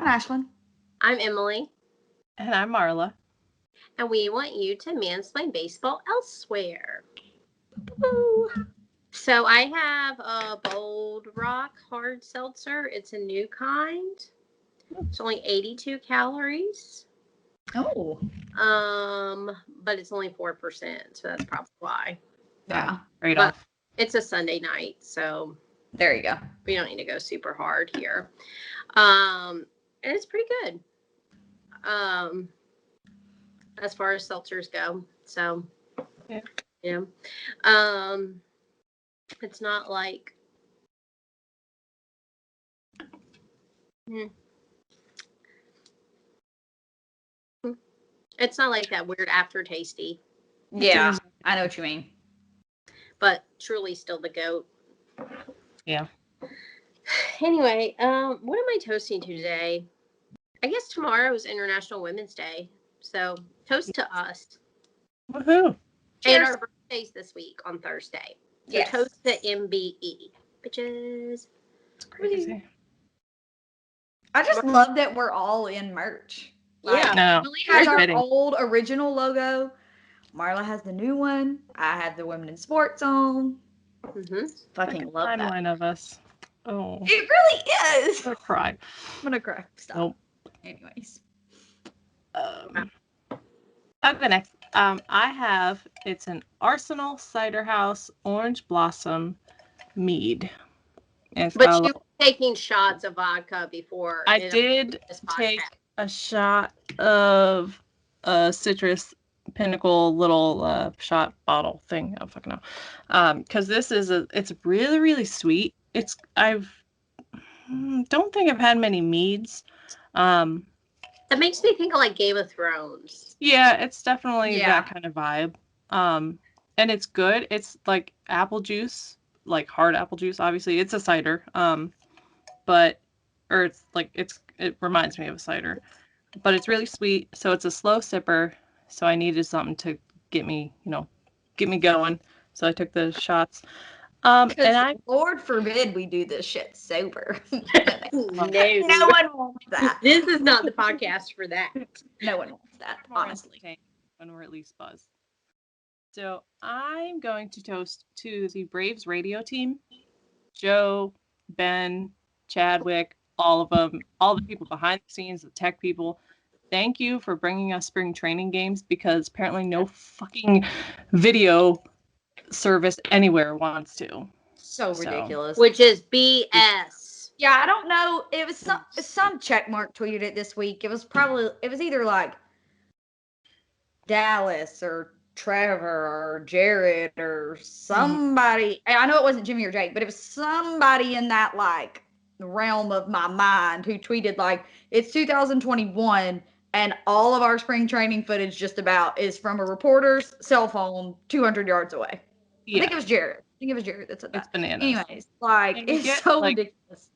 I'm Ashlyn. I'm Emily. And I'm Marla. And we want you to mansplain baseball elsewhere. Woo. So I have a Bold Rock hard seltzer. It's a new kind. It's only 82 calories. Oh. But it's only 4%, so that's probably why. Yeah. Right But off. it's a Sunday night, so There you go. we don't need to go super hard here. And it's pretty good. As far as seltzers go. So yeah. It's not like it's not like that weird aftertasty. Yeah, I know what you mean. But truly still the GOAT. Yeah. Anyway, what am I toasting to today? I guess tomorrow is International Women's Day. So toast to us. Woohoo. Cheers. And our birthdays this week on Thursday. So yes. Toast to MBE. Bitches. It's crazy. I just love that we're all in merch. Yeah. No, Emily has our old original logo. Marla has the new one. I have the women in sports on. Mm-hmm. Fucking love that. Timeline of us. Oh. It really is. I'm gonna cry. I'm gonna cry. Stop. Nope. Anyways. Okay, next. I have, it's an Arsenal Cider House Orange Blossom Mead. But you were taking shots of vodka before. I did take a shot of a citrus pinnacle little shot bottle thing. I don't fucking know. Because this is it's really, really sweet. Don't think I've had many meads. That makes me think of like Game of Thrones. Yeah, it's definitely that kind of vibe. And it's good. It's like apple juice, like hard apple juice. Obviously, it's a cider. It reminds me of a cider, but it's really sweet. So it's a slow sipper. So I needed something to get me going. So I took the shots. Lord forbid we do this shit sober. No one wants that. This is not the podcast for that. No one wants that, honestly. When we're at least buzzed. So I'm going to toast to the Braves radio team. Joe, Ben, Chadwick, all of them, all the people behind the scenes, the tech people. Thank you for bringing us spring training games, because apparently no fucking video service anywhere wants to. So ridiculous. Which is BS. Yeah, I don't know. It was some checkmark tweeted it this week. It was either like Dallas or Trevor or Jared or somebody. I know it wasn't Jimmy or Jake, but it was somebody in that like realm of my mind who tweeted like, it's 2021 and all of our spring training footage just about is from a reporter's cell phone 200 yards away. Yeah. I think it was Jared that said that. It's bananas. Anyways, like, it's so ridiculous.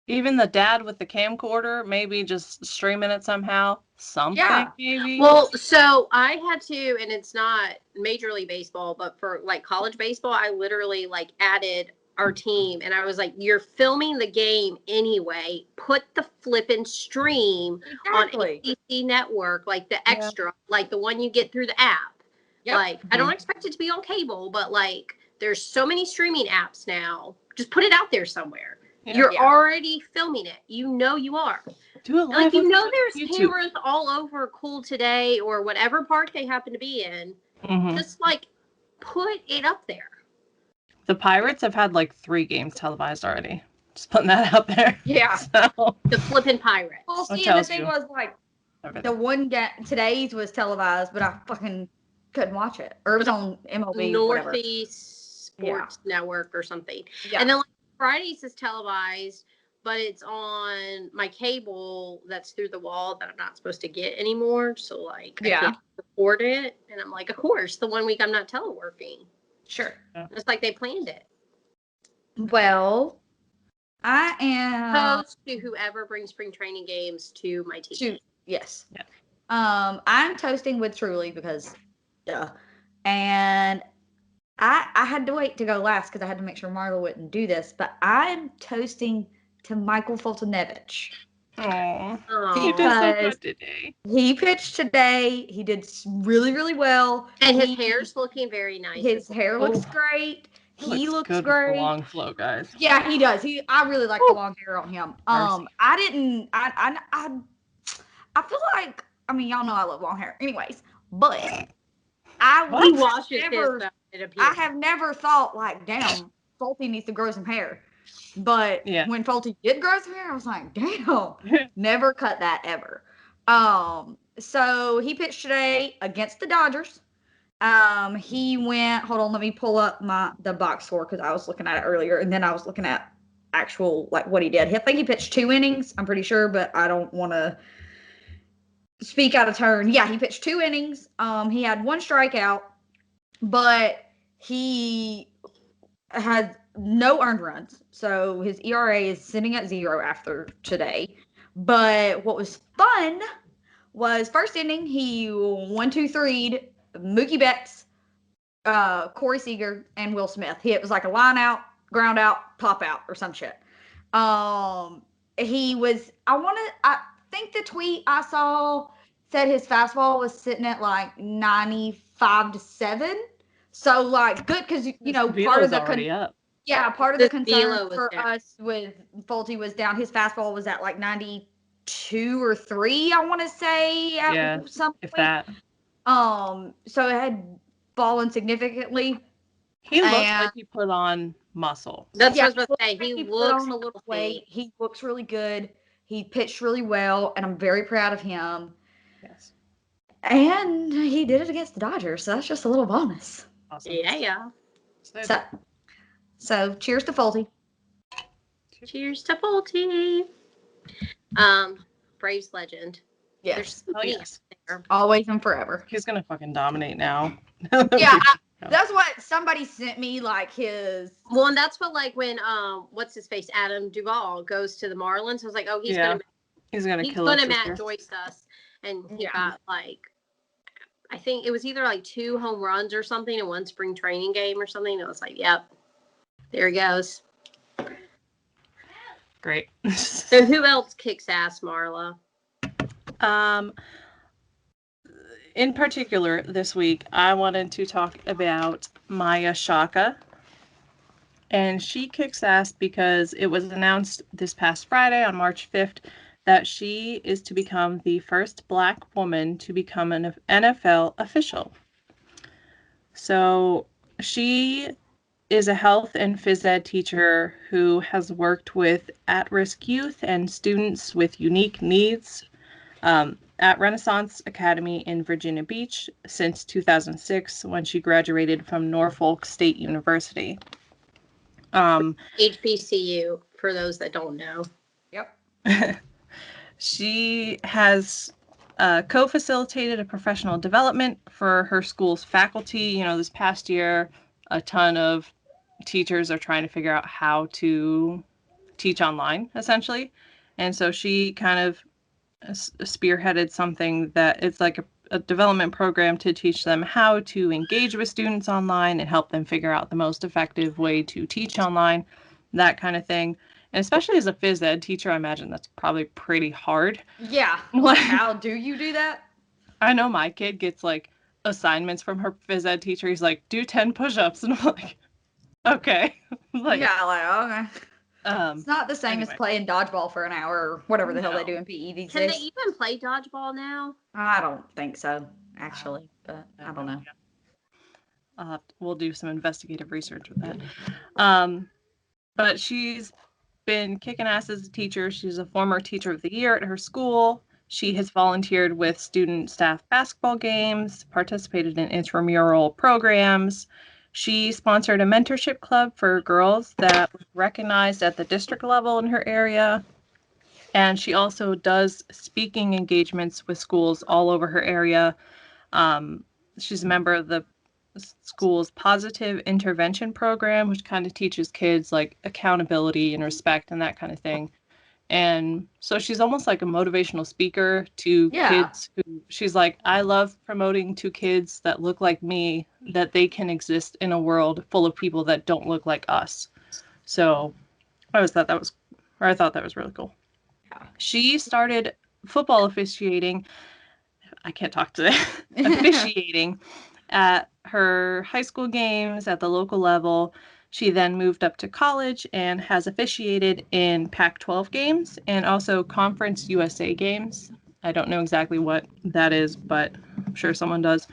Even the dad with the camcorder, maybe just streaming it somehow. Something, maybe. Well, so I had to, and it's not Major League Baseball, but for like college baseball, I literally like added our team, and I was like, "You're filming the game anyway. Put the flippin' stream on ACC Network, like the extra, like the one you get through the app. Yep. Like, I don't expect it to be on cable, but like, there's so many streaming apps now. Just put it out there somewhere." Yeah. You're already filming it. You know you are. Do it live. Like, you know there's YouTube. Cameras all over Cool Today or whatever park they happen to be in. Mm-hmm. Just, like, put it up there. The Pirates have had, like, 3 games televised already. Just putting that out there. Yeah. So. The flippin' Pirates. Well, see, the thing was, like, the one today's was televised, but I fucking couldn't watch it. Or it was on MLB. Northeast Sports Network or something. Yeah. And then, like, Fridays is televised, but it's on my cable that's through the wall that I'm not supposed to get anymore. So, like, I can't afford it. And I'm like, of course, the one week I'm not teleworking. Sure. It's like they planned it. Well, I am... Opposed to whoever brings spring training games to my team. Yes. Yeah. I'm toasting with Truly because, and... I had to wait to go last because I had to make sure Marla wouldn't do this, but I'm toasting to Michael Fultonevich. Oh, Oh. you did so Because good today. he pitched today. He did really, really well. And his hair's looking very nice. His hair looks Oh. great. He looks good with the great. long flow, guys. Yeah, he does. I really like the long hair on him. Mercy. I feel like, I mean, y'all know I love long hair. Anyways, but He I washes his never, though, it I appears. have never thought like, damn, Folty needs to grow some hair. But Yeah. when Folty did grow some hair, I was like, damn, never cut that ever. So he pitched today against the Dodgers. He went. Hold on, let me pull up the box score because I was looking at it earlier, and then I was looking at actual like what he did. I think he pitched 2 innings. I'm pretty sure, but I don't want to speak out of turn. Yeah, he pitched 2 innings. He had 1 strikeout, but he had no earned runs, so his ERA is sitting at 0 after today. But what was fun was first inning he 1-2-3'd Mookie Betts, Corey Seager, and Will Smith. It was like a line out, ground out, pop out, or some shit. He was. I think the tweet I saw said his fastball was sitting at like 95-7. So like good because part of the already up. yeah, part of the concern velo was for down. us with Folty was down. His fastball was at like 92 or 3, I want to say, at some If point. that. So it had fallen significantly. He looks like he put on muscle. That's Yeah, what I was going to say. He put looks on a little healthy. weight. He looks really good. He pitched really well, and I'm very proud of him. Yes. And he did it against the Dodgers, so that's just a little bonus. Awesome. Yeah. So cheers to Folty. Cheers to Folty. Braves legend. Yes. There's yes. there. Always and forever. He's gonna fucking dominate now. Yeah, that's what somebody sent me, like his. Well, and that's what like when what's his face, Adam Duvall goes to the Marlins. I was like, oh, he's gonna kill us. Matt Joyce us, and he got like, I think it was either like 2 home runs or something in 1 spring training game or something. And I was like, yep, there he goes. Great. So who else kicks ass, Marla? In particular, this week, I wanted to talk about Maya Shaka. And she kicks ass because it was announced this past Friday on March 5th that she is to become the first Black woman to become an NFL official. So she is a health and phys ed teacher who has worked with at-risk youth and students with unique needs at Renaissance Academy in Virginia Beach since 2006 when she graduated from Norfolk State University. HBCU, for those that don't know. Yep. She has co-facilitated a professional development for her school's faculty. This past year, a ton of teachers are trying to figure out how to teach online, essentially. And so she kind of spearheaded something that it's like a development program to teach them how to engage with students online and help them figure out the most effective way to teach online, that kind of thing. And especially as a phys ed teacher, I imagine that's probably pretty hard. Yeah. Like, how do you do that? I know my kid gets like assignments from her phys ed teacher. He's like, do 10 push-ups. And I'm like, okay. Okay. It's not the same anyway. as playing dodgeball for an hour or whatever the hell they do in PE these days. Can they even play dodgeball now? I don't think so, actually, but I don't know. We'll do some investigative research with that. But she's been kicking ass as a teacher. She's a former teacher of the year at her school. She has volunteered with student staff basketball games, participated in intramural programs. She sponsored a mentorship club for girls that was recognized at the district level in her area. And she also does speaking engagements with schools all over her area. She's a member of the school's positive intervention program, which kind of teaches kids like accountability and respect and that kind of thing. And so she's almost like a motivational speaker to kids who she's like, I love promoting to kids that look like me, that they can exist in a world full of people that don't look like us. So I thought that was really cool. She started football officiating. I can't talk today. Officiating at her high school games at the local level. She then moved up to college and has officiated in Pac-12 games and also Conference USA games. I don't know exactly what that is, but I'm sure someone does.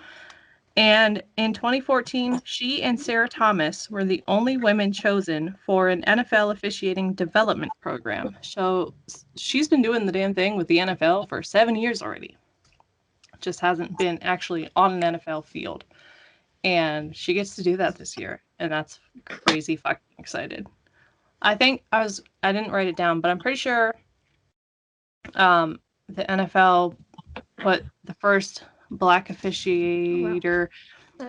And in 2014, she and Sarah Thomas were the only women chosen for an NFL officiating development program. So she's been doing the damn thing with the NFL for 7 years already. Just hasn't been actually on an NFL field. And she gets to do that this year. And that's crazy fucking excited. I think I didn't write it down, but I'm pretty sure the NFL put the first black officiator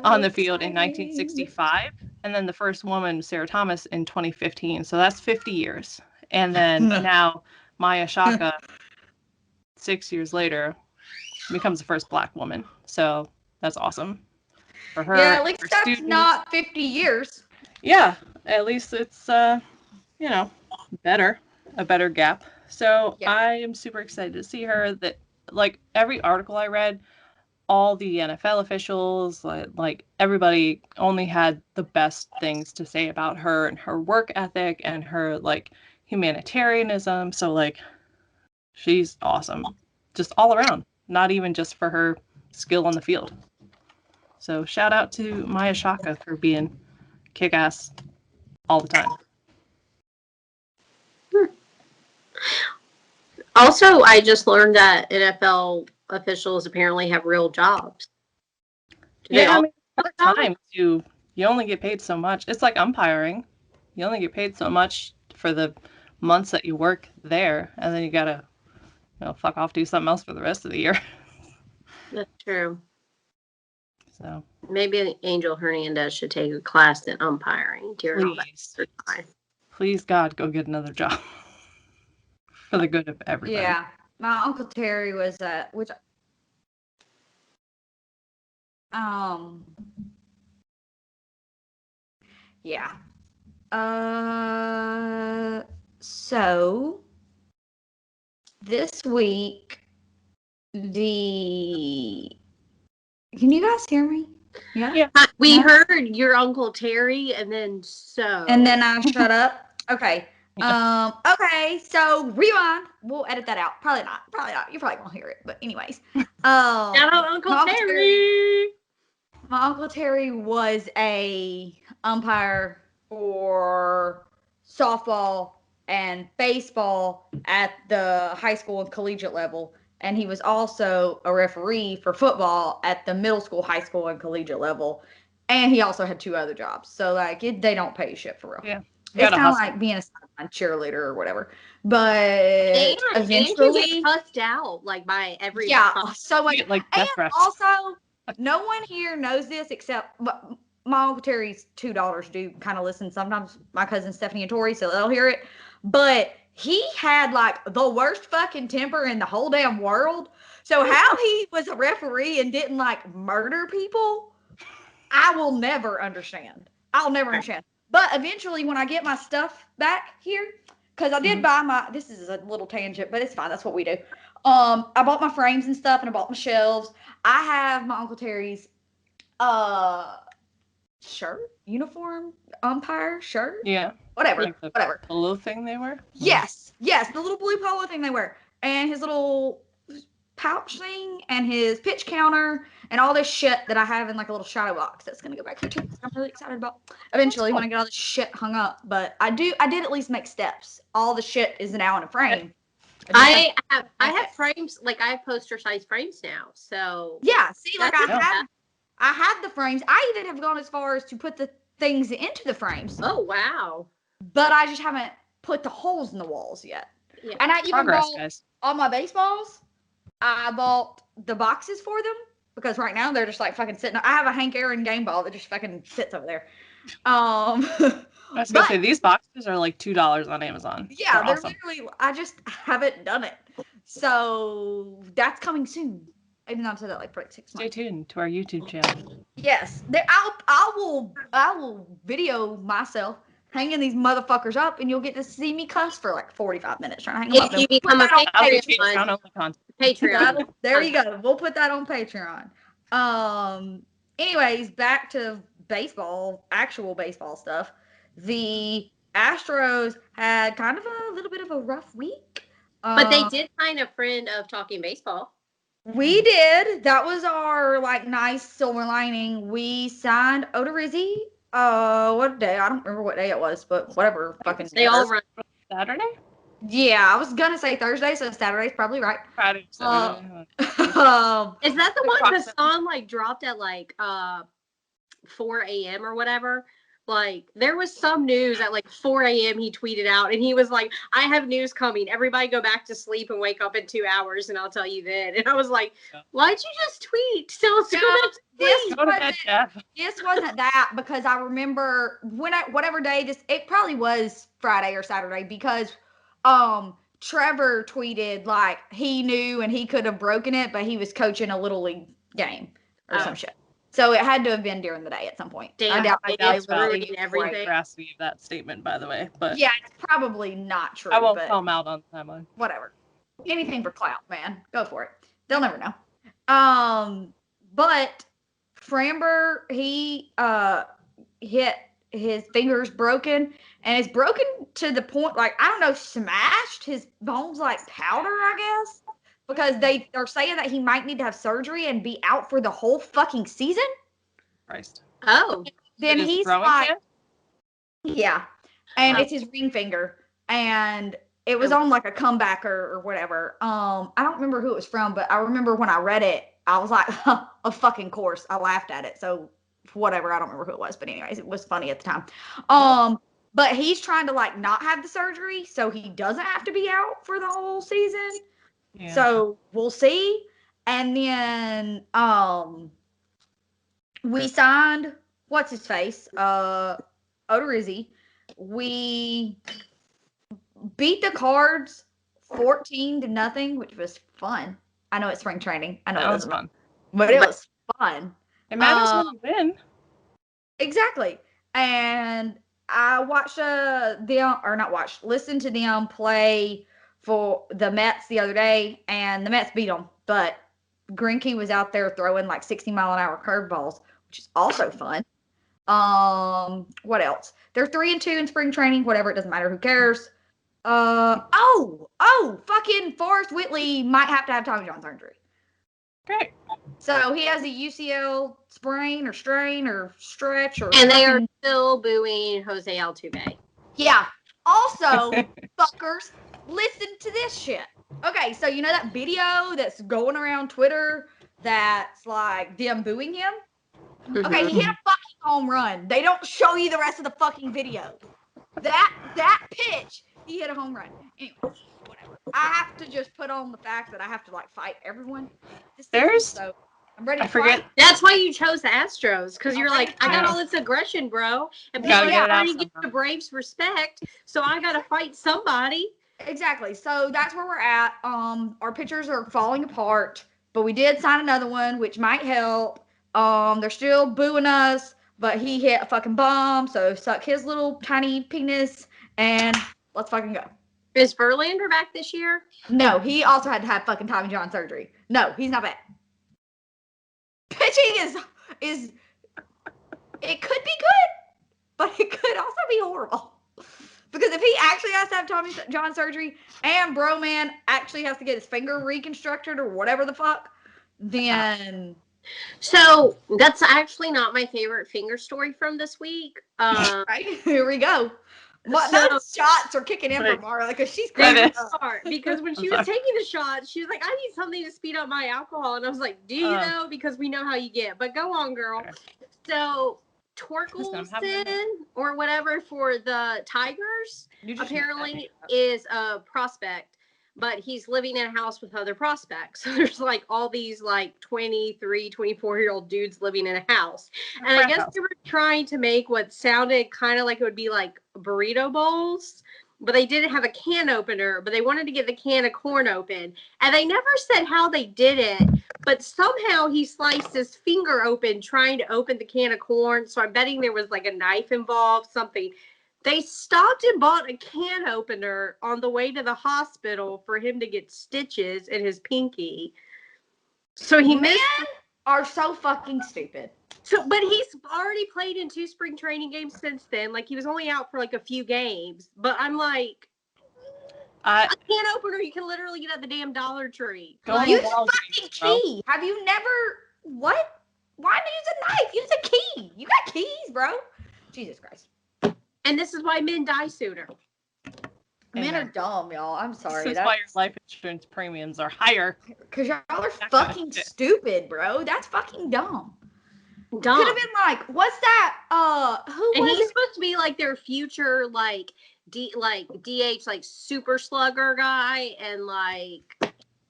on the field in 1965, and then the first woman, Sarah Thomas, in 2015. So that's 50 years. And then now Maya Shaka, 6 years later, becomes the first black woman. So that's awesome for her. Yeah, at least that's students. not 50 years. Yeah, at least it's better, a better gap. So Yeah. I am super excited to see her. That, like, every article I read, all the NFL officials, like everybody only had the best things to say about her and her work ethic and her like humanitarianism. So like she's awesome. Just all around, not even just for her skill on the field. So shout out to Maya Shaka for being kick-ass all the time. Also, I just learned that NFL officials apparently have real jobs. Yeah, I mean, times you only get paid so much. It's like umpiring. You only get paid so much for the months that you work there, and then you gotta, fuck off, do something else for the rest of the year. That's true. So maybe Angel Hernandez should take a class in umpiring during all that time. Please, God, go get another job for the good of everybody. Yeah, my Uncle Terry was yeah. So this week, can you guys hear me? Yeah. We heard your Uncle Terry, and then I shut up. Okay. Okay, so rewind. We'll edit that out. Probably not. You probably won't hear it. But anyways. Shout out Uncle Terry. My Uncle Terry was a umpire for softball and baseball at the high school and collegiate level. And he was also a referee for football at the middle school, high school, and collegiate level. And he also had 2 other jobs. So, like, they don't pay shit for real. Yeah. It's kind of like being a sideline cheerleader or whatever. But eventually, he gets cussed out, like, by every so much. Like, and also, no one here knows this except my Uncle Terry's $2 do kind of listen. Sometimes my cousin Stephanie and Tori, so they'll hear it. But he had like the worst fucking temper in the whole damn world. So how he was a referee and didn't like murder people, I will never understand. I'll never understand. But eventually, when I get my stuff back here, because I did buy this is a little tangent, but it's fine. That's what we do. I bought my frames and stuff, and I bought my shelves. I have my Uncle Terry's shirt, uniform, umpire shirt. Yeah. Whatever. Like the whatever. Polo thing they wear? Yes. The little blue polo thing they wear. And his little pouch thing and his pitch counter and all this shit that I have in like a little shadow box that's going to go back here too. I'm really excited about eventually when I get all this shit hung up. But I did at least make steps. All the shit is now in a frame. I have frames, like I have poster size frames now. So yeah, see, like I had the frames. I even have gone as far as to put the things into the frames. Oh wow! But I just haven't put the holes in the walls yet. Yeah. And I even bought all my baseballs. I bought the boxes for them because right now they're just like fucking sitting. I have a Hank Aaron game ball that just fucking sits over there. I was gonna say these boxes are like $2 on Amazon. Yeah, they're awesome. Literally. I just haven't done it, so that's coming soon. Even though I said that like for like 6 months. Stay tuned to our YouTube channel. Yes, I will video myself hanging these motherfuckers up, and you'll get to see me cuss for like 45 minutes trying to hang them up. If you We'll put become a that on Patreon, Patreon only content. Patreon. there you go. We'll put that on Patreon. Anyways, back to baseball, actual baseball stuff. The Astros had kind of a little bit of a rough week. But they did find a friend of Talking Baseball. We did. That was our like nice silver lining. We signed Odorizzi. What day? I don't remember what day it was, but whatever fucking They all run. Saturday? Yeah, I was gonna say Thursday, so Saturday's probably right. Friday, Saturday. Is that the one the song like dropped at like 4 a.m. or whatever? Like there was some news at like 4 a.m. he tweeted out and he was like, I have news coming. Everybody go back to sleep and wake up in 2 hours and I'll tell you then. And I was like, why'd you just tweet? So let's go back to sleep. This wasn't that because I remember whatever day it probably was Friday or Saturday because Trevor tweeted like he knew and he could have broken it, but he was coaching a little league game or some shit. So it had to have been during the day at some point. Damn, I doubt that's ruining everything. Veracity of that statement, by the way, but yeah, it's probably not true. I won't but call him out on the timeline. Whatever, anything for clout, man. Go for it. They'll never know. But Framber, he hit his fingers broken, and it's broken to the point like I don't know, smashed his bones like powder, I guess. Because they are saying that he might need to have surgery and be out for the whole fucking season. Christ. Oh. Then he's like, yeah. And it's his ring finger. And it was on like a comeback or whatever. I don't remember who it was from, but I remember when I read it, I was like, of fucking course. I laughed at it. So whatever. I don't remember who it was. But anyways, it was funny at the time. But he's trying to like not have the surgery so he doesn't have to be out for the whole season. Yeah. So we'll see. And then we signed what's his face? Odorizzi. We beat the Cards 14-0, which was fun. I know it's spring training. I know it was fun. But it was fun. It matters when you win. Exactly. And I watched listened to them play for the Mets the other day, and the Mets beat them. But Greinke was out there throwing like 60-mile-an-hour curveballs, which is also fun. What else? They're 3-2 in spring training. Whatever, it doesn't matter. Who cares? Fucking Forrest Whitley might have to have Tommy John surgery. Great. So he has a UCL sprain or strain or stretch or. And they are still booing Jose Altuve. Yeah. Also, fuckers, listen to this shit. Okay, so you know that video that's going around Twitter that's like them booing him? Okay, he hit a fucking home run. They don't show you the rest of the fucking video. That pitch, he hit a home run. Anyways, whatever. I have to just put on the fact that I have to like fight everyone. So I'm ready to fight. That's why you chose the Astros, because you're like, I got all this aggression, bro. And people are trying to give the Braves respect, so I gotta fight somebody. Exactly. So that's where we're at. Our pitchers are falling apart, but we did sign another one, which might help. They're still booing us, but he hit a fucking bomb, so suck his little tiny penis, and let's fucking go. Is Verlander back this year? No, he also had to have fucking Tommy John surgery. No, he's not back. Pitching is it could be good, but it could also be horrible. Because if he actually has to have Tommy John surgery and Bro Man actually has to get his finger reconstructed or whatever the fuck, then. So that's actually not my favorite finger story from this week. Right, here we go. Those shots are kicking in for Mara because she's crazy. Because when she was taking the shot, she was like, I need something to speed up my alcohol. And I was like, do you know? Because we know how you get. But go on, girl. So Torkelson or whatever for the Tigers apparently is a prospect. But he's living in a house with other prospects. So there's like all these like 23, 24-year-old dudes living in a house. And I guess they were trying to make what sounded kind of like it would be like burrito bowls. But they didn't have a can opener. But they wanted to get the can of corn open. And they never said how they did it. But somehow he sliced his finger open trying to open the can of corn. So I'm betting there was like a knife involved, something. They stopped and bought a can opener on the way to the hospital for him to get stitches in his pinky. So he Men are so fucking stupid. So, but he's already played in 2 spring training games since then. Like, he was only out for like a few games. But I'm like, a can opener you can literally get at the damn Dollar Tree. Like, use a fucking key. Have you never? What? Why not use a knife? Use a key. You got keys, bro. Jesus Christ. And this is why men die sooner. Men are dumb, y'all. I'm sorry. This is why your life insurance premiums are higher. Because y'all are fucking stupid, bro. That's fucking dumb. Dumb. Could have been like, what's that? Who and was he's it? supposed to be like their future, like DH, like super slugger guy, and like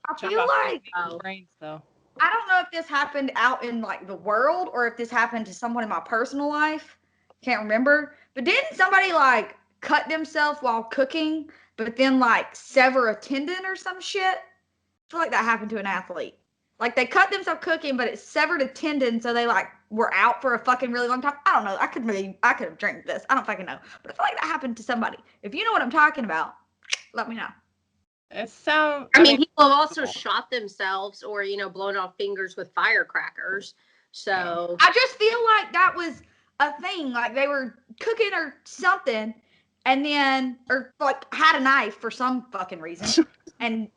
I feel like brains though. I don't know if this happened out in like the world or if this happened to someone in my personal life. Can't remember. But didn't somebody like cut themselves while cooking, but then like sever a tendon or some shit? I feel like that happened to an athlete. Like they cut themselves cooking, but it severed a tendon, so they like were out for a fucking really long time. I don't know. I could have drank this. I don't fucking know. But I feel like that happened to somebody. If you know what I'm talking about, let me know. It sounds. I mean, people have also shot themselves or blown off fingers with firecrackers. So I just feel like that was a thing. Like they were cooking or something, and then or like had a knife for some fucking reason, and.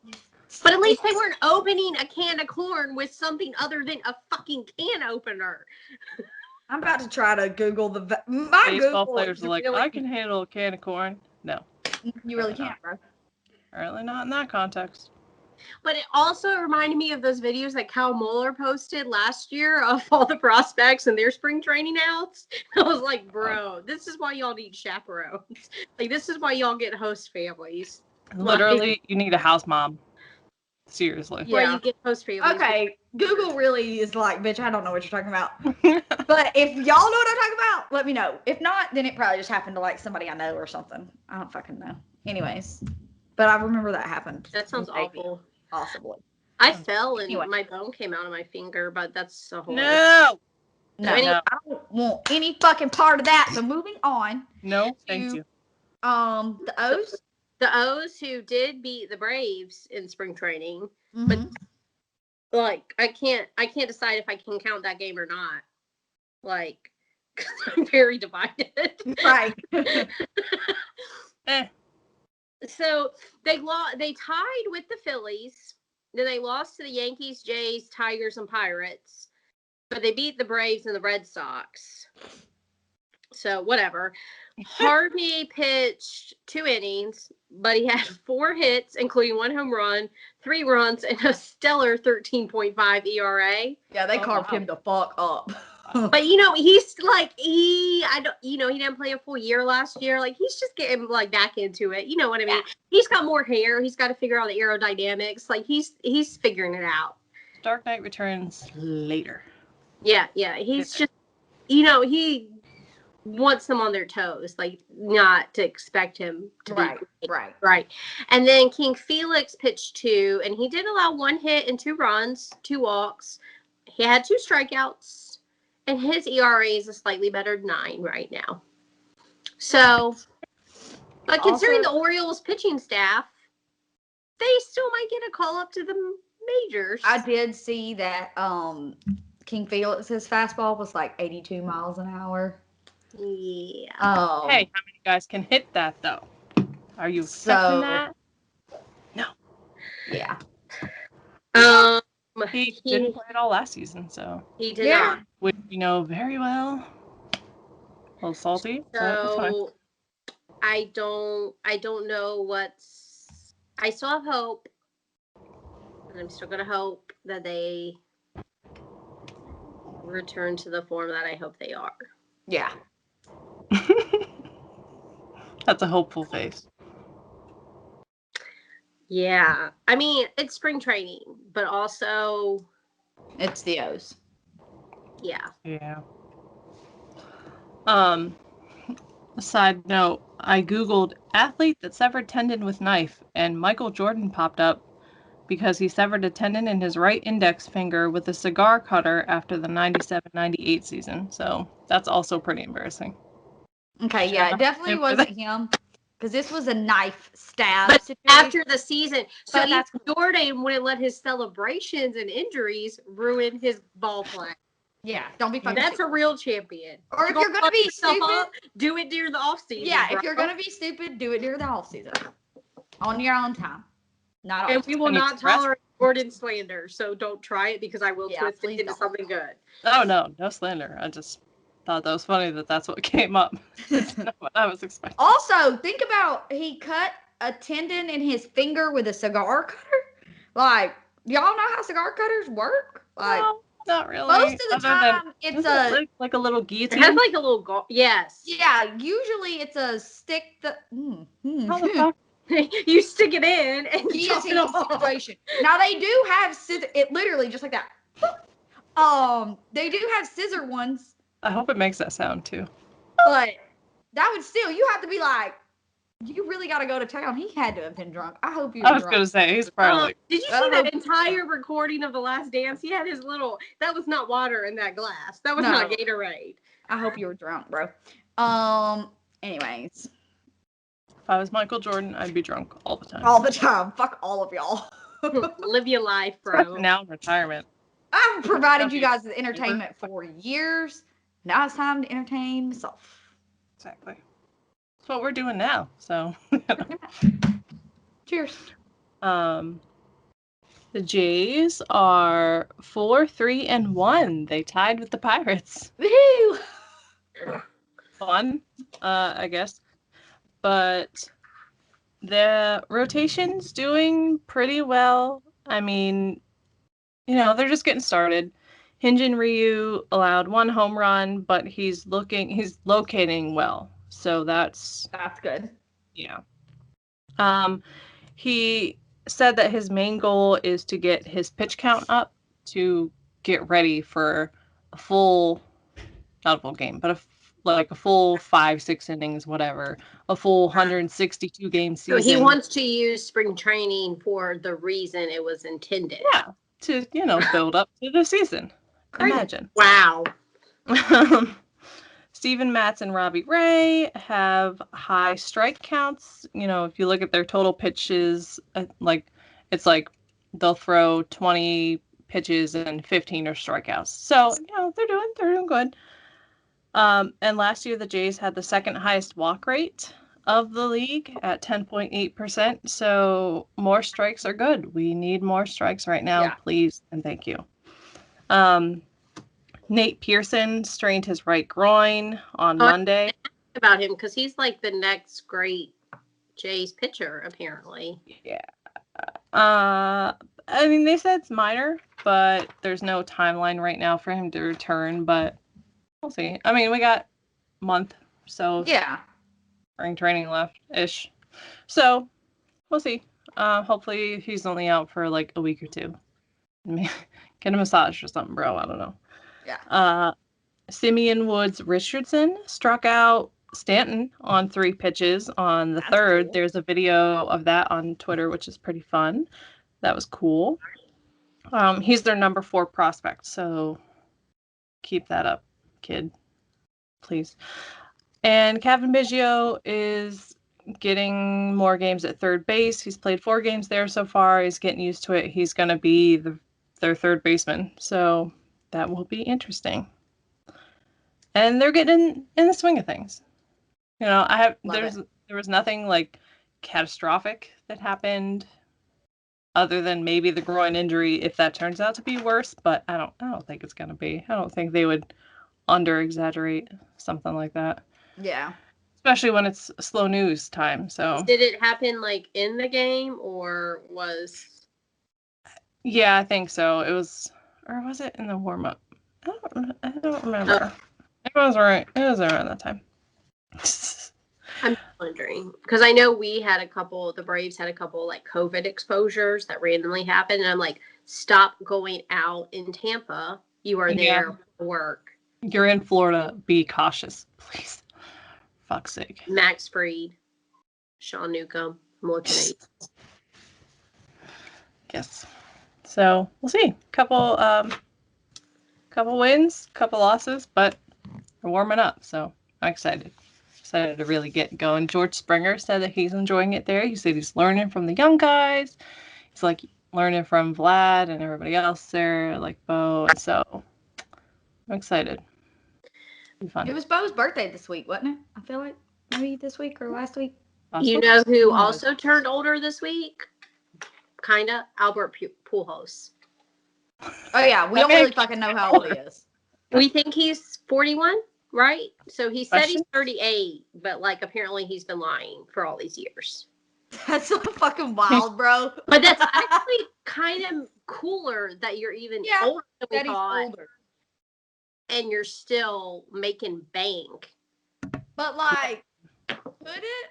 But at least they weren't opening a can of corn with something other than a fucking can opener. I'm about to try to Google my baseball Google players are like, really, I can handle a can of corn. No. You really can't, bro. Apparently not in that context. But it also reminded me of those videos that Kyle Muller posted last year of all the prospects and their spring training outs. I was like, bro, this is why y'all need chaperones. Like, this is why y'all get host families. Literally, like, you need a house mom. Seriously. Yeah. Where you get host families. Okay, Google really is like, bitch, I don't know what you're talking about. But if y'all know what I'm talking about, let me know. If not, then it probably just happened to like somebody I know or something. I don't fucking know. Anyways, but I remember that happened. That sounds awful. Possibly. I fell and my bone came out of my finger, but that's a whole. No. I don't want any fucking part of that. So moving on. No, thank you. The O's. The O's who did beat the Braves in spring training, but like I can't decide if I can count that game or not. Like, because I'm very divided. Right. So they tied with the Phillies. Then they lost to the Yankees, Jays, Tigers, and Pirates. But they beat the Braves and the Red Sox. So whatever. Harvey pitched 2 innings, but he had 4 hits, including 1 home run, 3 runs, and a stellar 13.5 ERA. Yeah, they carved him the fuck up. But he's like he didn't play a full year last year. Like he's just getting like back into it. You know what I mean? Yeah. He's got more hair. He's got to figure out the aerodynamics. Like he's figuring it out. Dark Knight Returns later. Yeah. He's just he wants them on their toes, like not to expect him to be right. And then King Felix pitched 2, and he did allow 1 hit and 2 runs, 2 walks. He had 2 strikeouts, and his ERA is a slightly better 9 right now. So, but considering the Orioles pitching staff, they still might get a call up to the majors. I did see that King Felix's fastball was like 82 miles an hour. Yeah. Oh. Hey, how many guys can hit that though? Are you expecting that? No. Yeah. He didn't play at all last season, so he did not. Which you know very well. A little salty. So I don't know what's. I still have hope, and I'm still gonna hope that they return to the form that I hope they are. Yeah. That's a hopeful face. Yeah. I mean, it's spring training, but also it's the O's. Yeah. Yeah. A side note, I Googled athlete that severed tendon with knife, and Michael Jordan popped up because he severed a tendon in his right index finger with a cigar cutter after the 97-98 season. So that's also pretty embarrassing. Okay, yeah, it definitely wasn't him because this was a knife stab But situation. after the season, so But that's cool. Jordan wouldn't let his celebrations and injuries ruin his ball play. Yeah, don't be fucking That's stupid. a real champion. Or if you're gonna be stupid, do it during the off season. yeah, bro. if you're gonna be stupid, do it during the off season, on your own time. Not And off. we will not tolerate Jordan slander, so don't try it because I will twist it into don't. something good. Oh no slander. I just thought that was funny that's what came up. That's not what I was expecting. Also, think about he cut a tendon in his finger with a cigar cutter. Like, y'all know how cigar cutters work? Like, no, not really. Most of the time, it's like a little guillotine. It has like a little yes. Yeah, usually it's a stick that. How the fuck? You stick it in and Guillotine situation. Now they do have scissor. It literally just like that. They do have scissor ones. I hope it makes that sound too. But that would still, you have to be like, you really got to go to town. He had to have been drunk. I hope he was drunk. I was going to say, he's probably. Did you see that entire recording of The Last Dance? He had his little, that was not water in that glass. That was not Gatorade. I hope you were drunk, bro. Anyways. If I was Michael Jordan, I'd be drunk all the time. All the time. Fuck all of y'all. Live your life, bro. Now in retirement. I've provided you guys with entertainment for years. Now it's time to entertain myself. Exactly. That's what we're doing now. So. Cheers. The Jays are 4-3-1. They tied with the Pirates. Woohoo! Fun, I guess. But the rotation's doing pretty well. I mean, they're just getting started. Hyunjin Ryu allowed 1 home run, but he's locating well. So that's good. Yeah. He said that his main goal is to get his pitch count up to get ready for not a full game, but a full 5-6 innings, whatever, a full 162 game season. So he wants to use spring training for the reason it was intended. Yeah, to build up to the season. Crazy. Imagine. Wow. Steven Matz and Robbie Ray have high strike counts. If you look at their total pitches, it's like they'll throw 20 pitches and 15 are strikeouts. So, they're doing good. And last year the Jays had the second highest walk rate of the league at 10.8%. So more strikes are good. We need more strikes right now, please and thank you. Nate Pearson strained his right groin on Monday. About him because he's like the next great Jays pitcher, apparently. Yeah. They said it's minor, but there's no timeline right now for him to return, but we'll see. We got a month, so spring training left-ish. So we'll see. Hopefully he's only out for like a week or two. Get a massage or something, bro. I don't know. Yeah. Simeon Woods Richardson struck out Stanton on 3 pitches on the third. Cool. There's a video of that on Twitter, which is pretty fun. That was cool. He's their number 4 prospect, so keep that up, kid, please. And Kevin Biggio is getting more games at third base. He's played 4 games there so far. He's getting used to it. He's going to be their third baseman, so that will be interesting. And they're getting in the swing of things. There was nothing like catastrophic that happened other than maybe the groin injury if that turns out to be worse, but I don't think it's going to be. I don't think they would under-exaggerate something like that. Yeah. Especially when it's slow news time, so. Did it happen like in the game or was? Yeah, I think so. It was, or was it in the warm-up? I don't remember. It was right. It was around that time. I'm wondering because I know the Braves had a couple like COVID exposures that randomly happened, and I'm like, stop going out in Tampa. You are there for work. You're in Florida. Be cautious, please. Fuck's sake. Max Fried, Sean Newcomb. I'm looking at you. Yes. So we'll see. Couple wins, couple losses, but we're warming up, so I'm excited. excited to really get going. George Springer said that he's enjoying it there. He said he's learning from the young guys. He's like learning from Vlad and everybody else there, like Bo. And so I'm excited. It'll be fun. It was Bo's birthday this week, wasn't it? I feel like maybe this week or last week. You know who also turned older this week? Kinda. Albert Pujols. Oh yeah, we don't really fucking know how old he is. We think he's 41, right? So he said he's 38, but like apparently he's been lying for all these years. That's so fucking wild, bro. But that's actually kind of cooler that you're even older than we thought, older. And you're still making bank. But like, could it?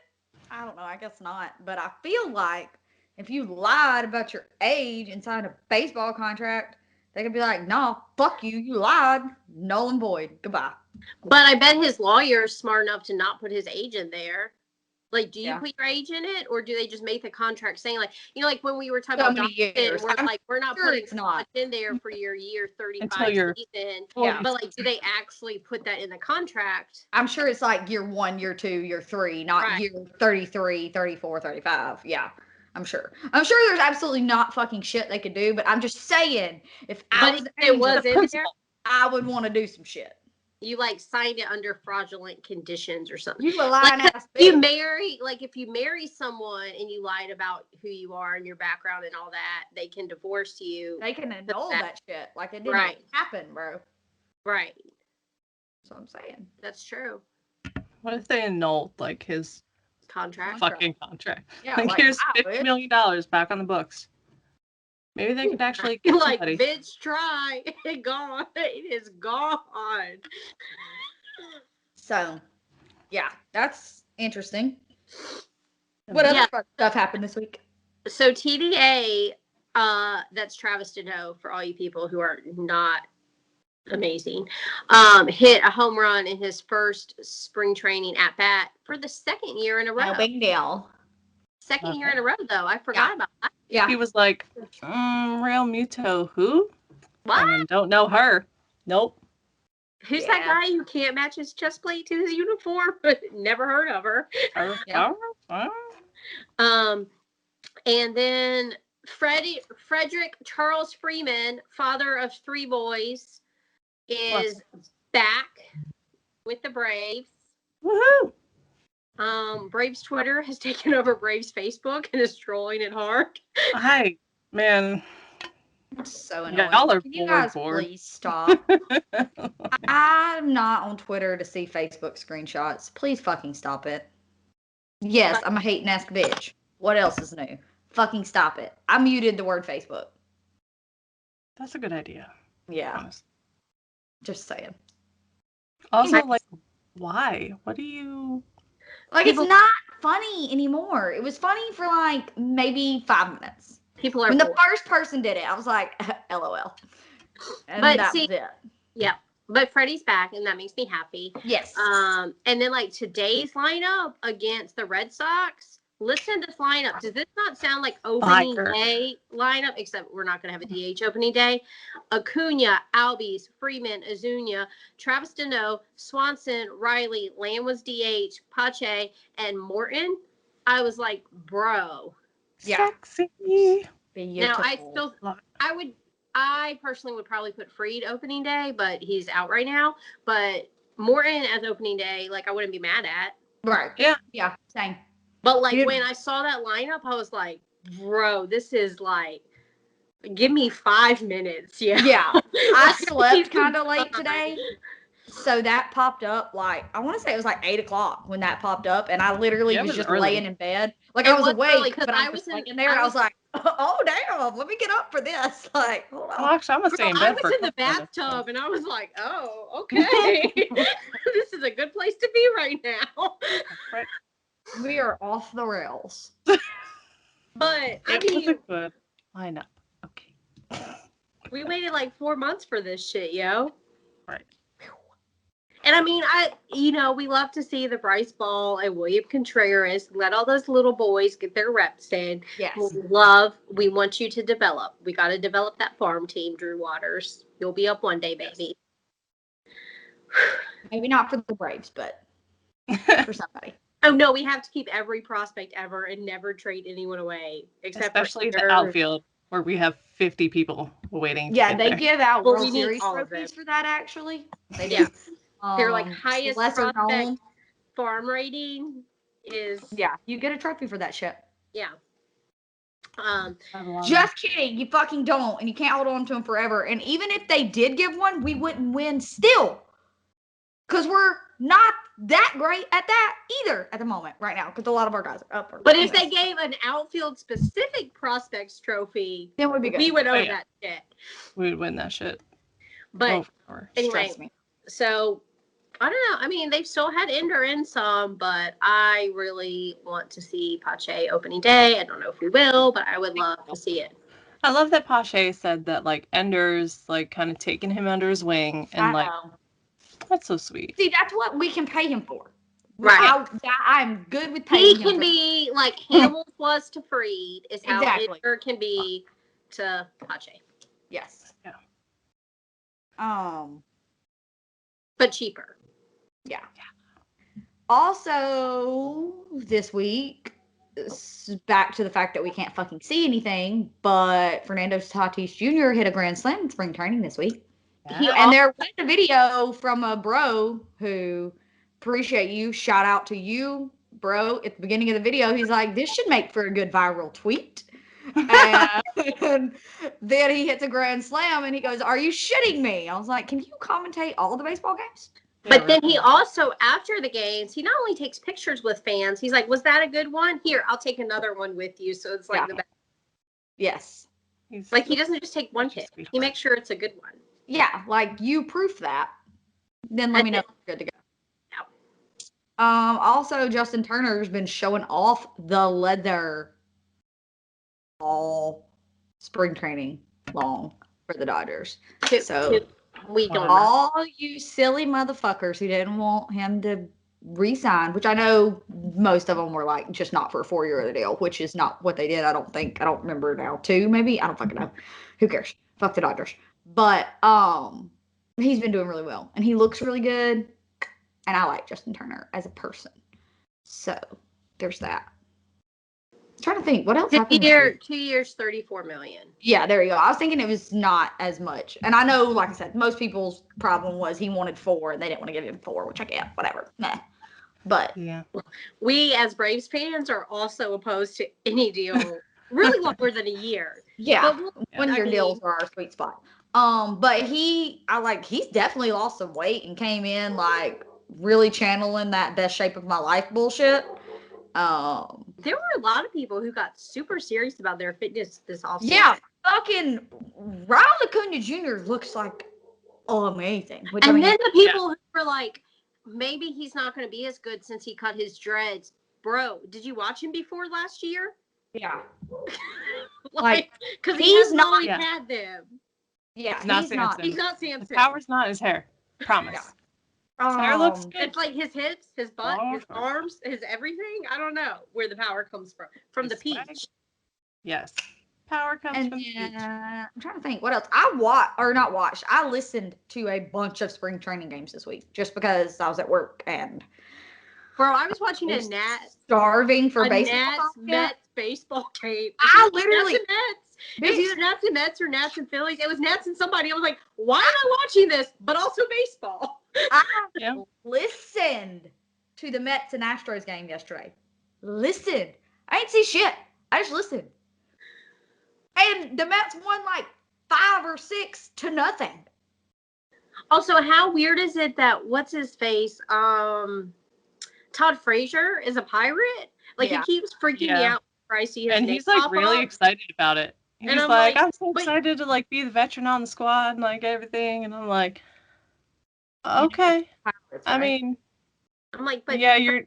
I don't know. I guess not. But I feel like if you lied about your age and signed a baseball contract, they could be like, "No, fuck you. You lied. Null and void. Goodbye." But I bet his lawyer is smart enough to not put his age in there. Like, do you put your age in it, or do they just make the contract saying, like, you know, like when we were talking about Dawson, we're not putting so much in there for your year 35 season. Yeah. But like, do they actually put that in the contract? I'm sure it's like year 1, year 2, year 3, not year 33, 34, 35. Yeah. I'm sure there's absolutely not fucking shit they could do, but I'm just saying, if I was in there, I would want to do some shit. You like signed it under fraudulent conditions or something. You a lying ass bitch. If you marry someone and you lied about who you are and your background and all that, they can divorce you. They can annul that shit. Like it didn't happen, bro. Right. That's what I'm saying. That's true. What if they annulled like his fucking contract? Yeah, like here's $50 million back on the books. Maybe they could actually get like, somebody. Bitch, try. It gone. It is gone. So, yeah, that's interesting. What other stuff happened this week? So TDA, that's Travis Deneau for all you people who are not amazing, hit a home run in his first spring training at bat for the second year in a row. No big deal. Second year in a row, though. I forgot about that. Yeah. He was like, Real Muto, who? What? Don't know her. Nope. Who's that guy who can't match his chest plate to his uniform? Never heard of her. And then Frederick Charles Freeman, father of 3 boys, is back with the Braves. Woohoo! Braves Twitter has taken over Braves Facebook and is trolling it hard. Hi, man. It's so annoying. Y'all are Can you guys please stop? I'm not on Twitter to see Facebook screenshots. Please fucking stop it. Yes, I'm a hate-ass bitch. What else is new? Fucking stop it. I muted the word Facebook. That's a good idea. Yeah. Honestly. Just saying. Also, like, why? What do you... Like, it's not funny anymore. It was funny for, like, maybe 5 minutes. People are when the first person did it, I was like, LOL. And that was it. Yeah. But Freddie's back, and that makes me happy. Yes. And then, like, today's lineup against the Red Sox, listen to this lineup. Does this not sound like opening day lineup? Except we're not going to have a DH opening day. Acuna, Albies, Freeman, Azuña, Travis Deneau, Swanson, Riley, Lamb was DH, Pache, and Morton. I was like, bro. Yeah. Sexy. Now, I personally would probably put Freed opening day, but he's out right now. But Morton as opening day, like, I wouldn't be mad at. Right. Yeah. Yeah. Same. But, like, when I saw that lineup, I was like, bro, this is, like, give me 5 minutes. Yeah. Yeah. I slept kind of late today. So that popped up, like, I want to say it was like 8 o'clock when that popped up. And I literally was just laying in bed. Like, I was awake, but I was laying there. I was like, oh, damn, let me get up for this. Like, hold on. Well, actually, I'm going to stay in bed I was in the bathtub, and I was like, oh, okay. This is a good place to be right now. Right. We are off the rails. But, it was a good lineup. Okay. We waited like 4 months for this shit, yo. Right. And I mean, we love to see the Bryce Ball and William Contreras, let all those little boys get their reps in. Yes. We want you to develop. We got to develop that farm team, Drew Waters. You'll be up one day, baby. Maybe not for the Braves, but. for somebody. Oh no, we have to keep every prospect ever and never trade anyone away, except Especially for the outfield, where we have 50 people waiting. Yeah, to they get give out Well, World we need Series all of trophies them. for that. Actually, they do. Yeah. They're like highest lesser prospect known. farm rating is Yeah, you get a trophy for that shit. yeah. there. I have a lot of Just kidding. You fucking don't, and you can't hold on to them forever. And even if they did give one, we wouldn't win still, because we're not that great at that either at the moment right now. Because a lot of our guys are up. But if they gave an outfield specific prospects trophy, then we'd be good. we would own yeah. that shit. we would win that shit. But Oh, for sure. anyway, Stress me. so I don't know. I mean, they've still had Ender in some, but I really want to see Pache opening day. I don't know if we will, but I would love to see it. I love that Pache said that like Ender's like kind of taking him under his wing, and I like know. that's so sweet. See, that's what we can pay him for. Right. I'm good with He paying him. can be like Hamels was to Freed, is how Exactly. Ender can be to Pache, Yes. Yeah. but cheaper. Yeah. Also, this week, back to the fact that we can't fucking see anything, but Fernando Tatis Jr. hit a grand slam in spring training this week. And there was a video from a bro who, appreciate you, shout out to you, bro. At the beginning of the video, he's like, this should make for a good viral tweet. And then he hits a grand slam and he goes, are you shitting me? I was like, can you commentate all the baseball games? But then he also, after the games, he not only takes pictures with fans, he's like, was that a good one? Here, I'll take another one with you. So it's like the best. Yes. Like, he doesn't just take one hit. He makes sure it's a good one. Yeah, like, you proof that. Then let me know if you're good to go. Also, Justin Turner's been showing off the leather all spring training long for the Dodgers. So we don't know. All you silly motherfuckers who didn't want him to re-sign, which I know most of them were like just not for a 4-year deal, which is not what they did. I don't think. I don't remember now. 2 maybe. I don't fucking know. Who cares? Fuck the Dodgers. But he's been doing really well, and he looks really good. And I like Justin Turner as a person. So there's that. I'm trying to think what else happened. 2 years, $34 million. Yeah, there you go. I was thinking it was not as much. And I know, like I said, most people's problem was he wanted 4 and they didn't want to give him 4, which I get, whatever. Nah. But yeah, we as Braves fans are also opposed to any deal really longer than a year. Yeah, but 1-year deals are our sweet spot. But he's definitely lost some weight and came in like really channeling that best shape of my life bullshit. There were a lot of people who got super serious about their fitness this offseason. Yeah, fucking Ronald Acuna Jr. looks like amazing. Which, and then the people who were like, maybe he's not going to be as good since he cut his dreads. Bro, did you watch him before last year? Yeah. Because he has not had them. Yeah, he's not Samson. He's not Samson. The power's not his hair. Promise. Yeah. His hair looks good. It's like his hips, his butt, his arms, his everything. I don't know where the power comes from. From the peach. Swag. Yes. Power comes from the peach. I'm trying to think what else. I listened to a bunch of spring training games this week just because I was at work and bro, I was watching a Nats starving for baseball. Mets baseball game. I literally Nats and Mets. It was either Nats and Mets or Nats and Phillies. It was Nats and somebody. I was like, why am I watching this? But also baseball. I listened to the Mets and Astros game yesterday. Listened. I didn't see shit. I just listened. And the Mets won like 5 or 6 to nothing. Also, how weird is it that what's his face? Todd Frazier is a Pirate. Like he keeps freaking me out whenever I see his and name he's like pop really up. excited about it. He's like, I'm so excited to like be the veteran on the squad and like everything. And I'm like, okay. Pirates, I mean, I'm like, but yeah, you're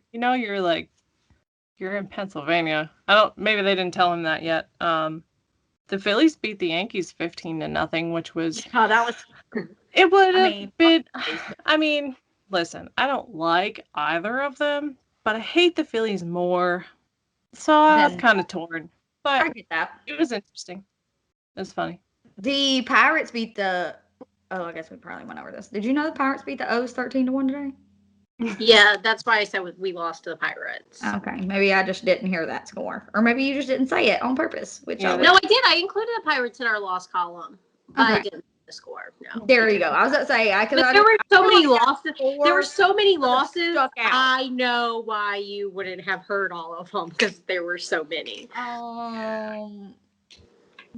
like, you're in Pennsylvania. Maybe they didn't tell him that yet. The Phillies beat the Yankees 15-0, which was. Oh, that was. It would have been. I mean, listen, I don't like either of them, but I hate the Phillies more. So I was kind of torn. But I get that. It was interesting. It was funny. The Pirates beat the. Oh, I guess we probably went over this. Did you know the Pirates beat the O's 13-1 today? Yeah, that's why I said we lost to the Pirates. Okay, maybe I just didn't hear that score, or maybe you just didn't say it on purpose. Which I would. No, I did. I included the Pirates in our loss column, but I didn't the score. No. There you go. I was going to say There were so many losses. There were four so many losses. stuck out. I know why you wouldn't have heard all of them because there were so many.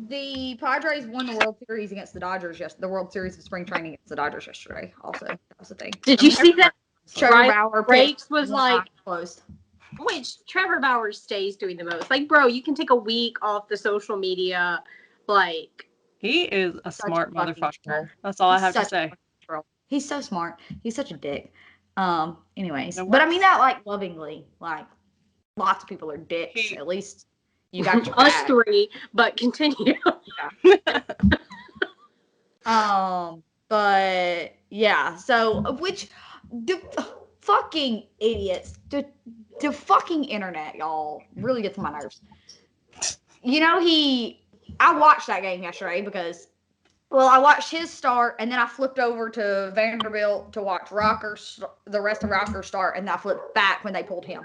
The Padres won the World Series against the Dodgers the World Series of spring training against the Dodgers yesterday. Also, that was the thing. Did you see that? Trevor Bauer Breaks was like closed. Which Trevor Bauer stays doing the most. Like, bro, you can take a week off the social media. Like, he is a smart motherfucker. That's all I have to say. He's so smart. He's such a dick. Anyways, but I mean that like lovingly. Like, lots of people are dicks. At least you got your us three. But continue. But yeah. So which the fucking idiots. The fucking internet, y'all, really gets on my nerves. You know, I watched that game yesterday because, well, I watched his start, and then I flipped over to Vanderbilt to watch the rest of Rocker start, and I flipped back when they pulled him.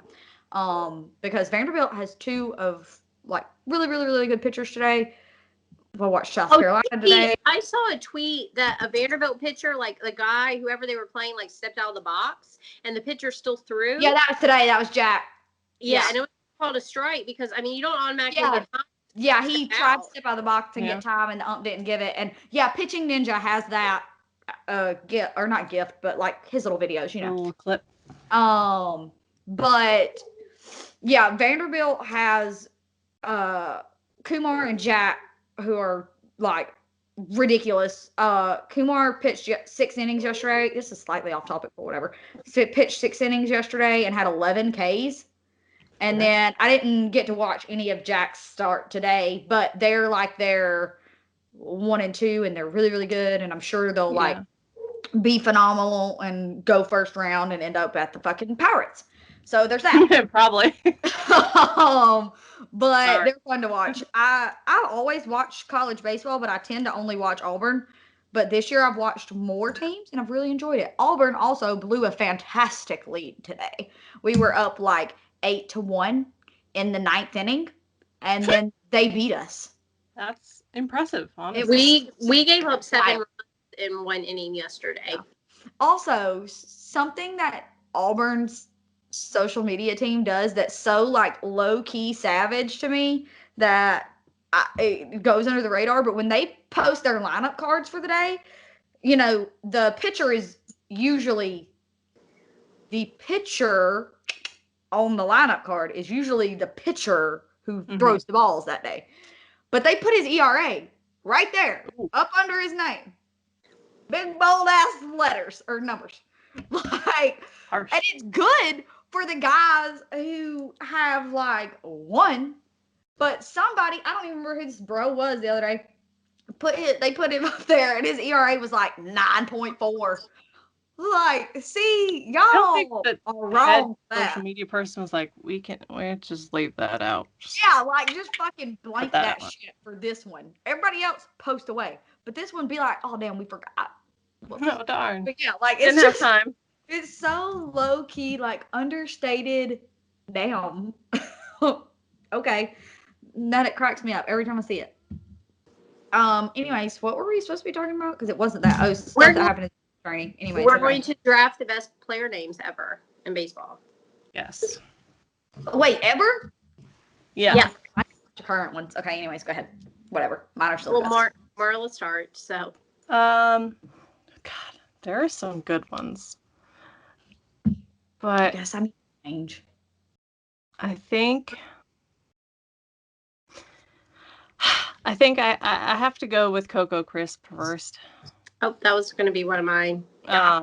Because Vanderbilt has two of, like, really, really, really good pitchers today. I watched South Carolina today. I saw a tweet that a Vanderbilt pitcher, like the guy, whoever they were playing, like stepped out of the box, and the pitcher still threw. Yeah, that was today. That was Jack. Yeah, and it was called a strike because, I mean, you don't automatically get time. Yeah, he tried to step out of the box and get time, and the ump didn't give it. And yeah, Pitching Ninja has that gift, or not gift, but like his little videos, you know. Little clip. But yeah, Vanderbilt has Kumar and Jack, who are like ridiculous. Kumar pitched 6 innings yesterday. This is slightly off topic, but whatever. So pitched 6 innings yesterday and had 11 Ks. And then I didn't get to watch any of Jack's start today, but they're 1 and 2, and they're really, really good. And I'm sure they'll like be phenomenal and go first round and end up at the fucking Pirates. So there's that. Probably. But they're fun to watch. I always watch college baseball, but I tend to only watch Auburn. But this year I've watched more teams, and I've really enjoyed it. Auburn also blew a fantastic lead today. We were up like 8-1 in the 9th inning, and then they beat us. That's impressive, honestly. We gave up 7 runs in 1 inning yesterday. Also, something that Auburn's social media team does that's so like low-key savage to me that it goes under the radar, but when they post their lineup cards for the day, you know, the pitcher on the lineup card is usually the pitcher who throws the balls that day. But they put his ERA right there, up under his name. Big bold ass letters or numbers. Like, and it's good for the guys who have like 1. But somebody, I don't even remember who this bro was the other day, they put him up there, and his ERA was like 9.4. Like, see, y'all are wrong. Social media person was like, we just leave that out. Yeah, like just fucking blank that shit for this one. Everybody else post away, but this one be like, oh damn, we forgot. Oh darn. But yeah, like it's didn't have time. It's so low key, like understated. Damn. Okay, that it cracks me up every time I see it. Anyways, what were we supposed to be talking about? Because it wasn't that. Oh, stuff that happened in training. Anyways, we're going to draft the best player names ever in baseball. Yes. Wait, ever? Yeah. Yeah. The current ones. Okay. Anyways, go ahead. Whatever. Mine are still. Well, Marla start. So. God, there are some good ones, but I guess I need to change. I think I have to go with Coco Crisp first. Oh, that was going to be one of mine. I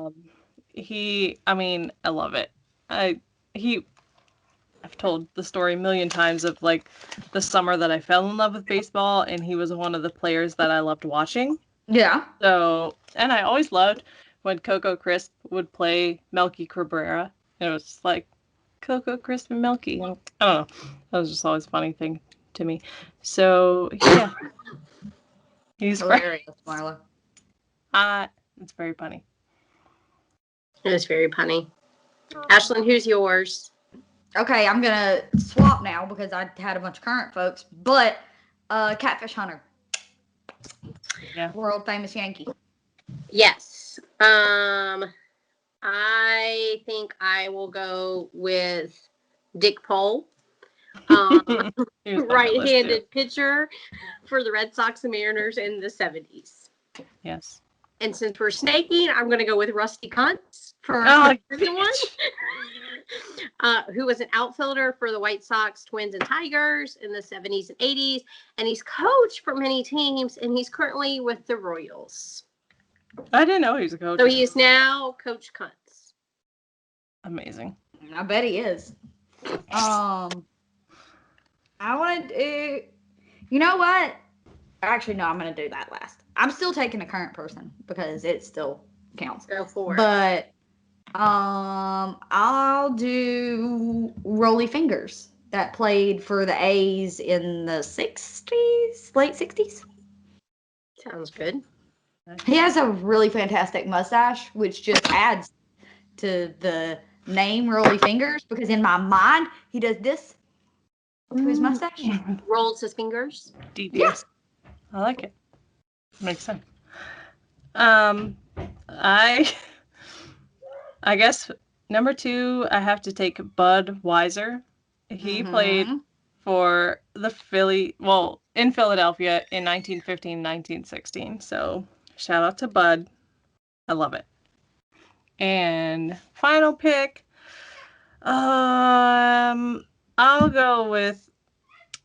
love it. I've told the story a million times of like the summer that I fell in love with baseball, and he was one of the players that I loved watching. Yeah. So, and I always loved when Coco Crisp would play Melky Cabrera. It was just like Coco Crisp and Melky. I don't know. That was just always a funny thing to me. So yeah, he's hilarious, Marla. It's very funny. It was very punny. Ashlyn, who's yours? Okay, I'm gonna swap now because I had a bunch of current folks, but Catfish Hunter. Yeah. World famous Yankee. Yes. I think I will go with Dick Pole. Right-handed pitcher for the Red Sox and Mariners in the 70s. Yes. And since we're snaking, I'm going to go with Rusty Kuntz for one. Who was an outfielder for the White Sox, Twins, and Tigers in the 70s and 80s. And he's coached for many teams, and he's currently with the Royals. I didn't know he was a coach. So he is now Coach Kuntz. Amazing. I bet he is. I want to. You know what? Actually, no. I'm going to do that last. I'm still taking a current person because it still counts. Go for it. But I'll do Rolly Fingers that played for the A's in the 60s, late 60s. Sounds good. He has a really fantastic mustache, which just adds to the name Rolly Fingers because in my mind, he does this to his mustache. Rolls his fingers. Yes. I like it. Makes sense. I guess number 2, I have to take Bud Weiser. He played for the in Philadelphia in 1915, 1916. So shout out to Bud. I love it. And final pick, I'll go with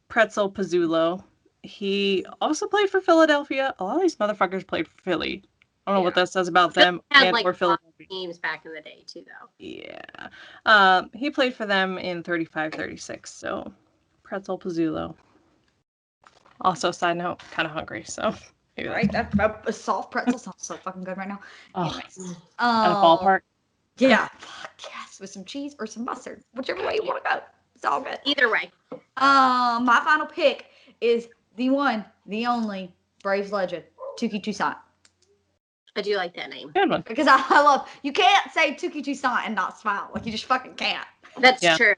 Pretzel Pizzulo. He also played for Philadelphia. A lot of these motherfuckers played for Philly. I don't know what that says about them and or Philadelphia. Teams back in the day too, though. Yeah. He played for them in 35-36. So Pretzel Pizzulo. Also, side note, kind of hungry. So maybe right, that a soft pretzel sounds so fucking good right now. Oh, Anyways, at a ballpark. Yeah. Yes, with some cheese or some mustard, whichever way you want to go. It's all good. Either way. My final pick is the one, the only Braves legend, Tuki Toussaint. I do like that name. Good one. Because I love, you can't say Tuki Toussaint and not smile. Like, you just fucking can't. That's true.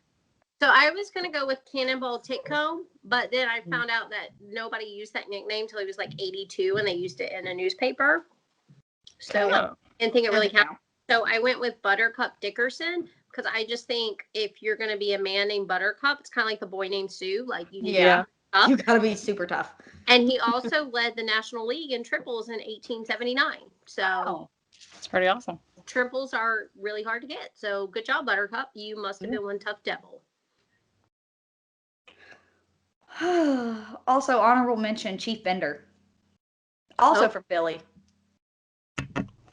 So I was going to go with Cannonball Titcomb, but then I found out that nobody used that nickname until he was like 82 and they used it in a newspaper. So I didn't think it really counted. So I went with Buttercup Dickerson because I just think if you're going to be a man named Buttercup, it's kind of like the boy named Sue. Like, you you got to be super tough. And he also led the National League in triples in 1879. So that's pretty awesome. Triples are really hard to get. So good job, Buttercup. You must have been one tough devil. Also, honorable mention, Chief Bender. Also from Philly.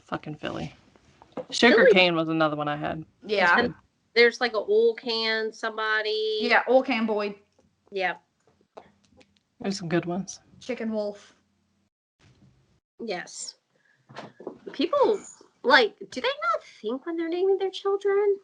Fucking Philly. Sugar Cane was another one I had. Yeah. There's like an oil can somebody. Yeah, oil can Boyd. Yeah. There's some good ones. Chicken Wolf. Yes. People, like, do they not think when they're naming their children?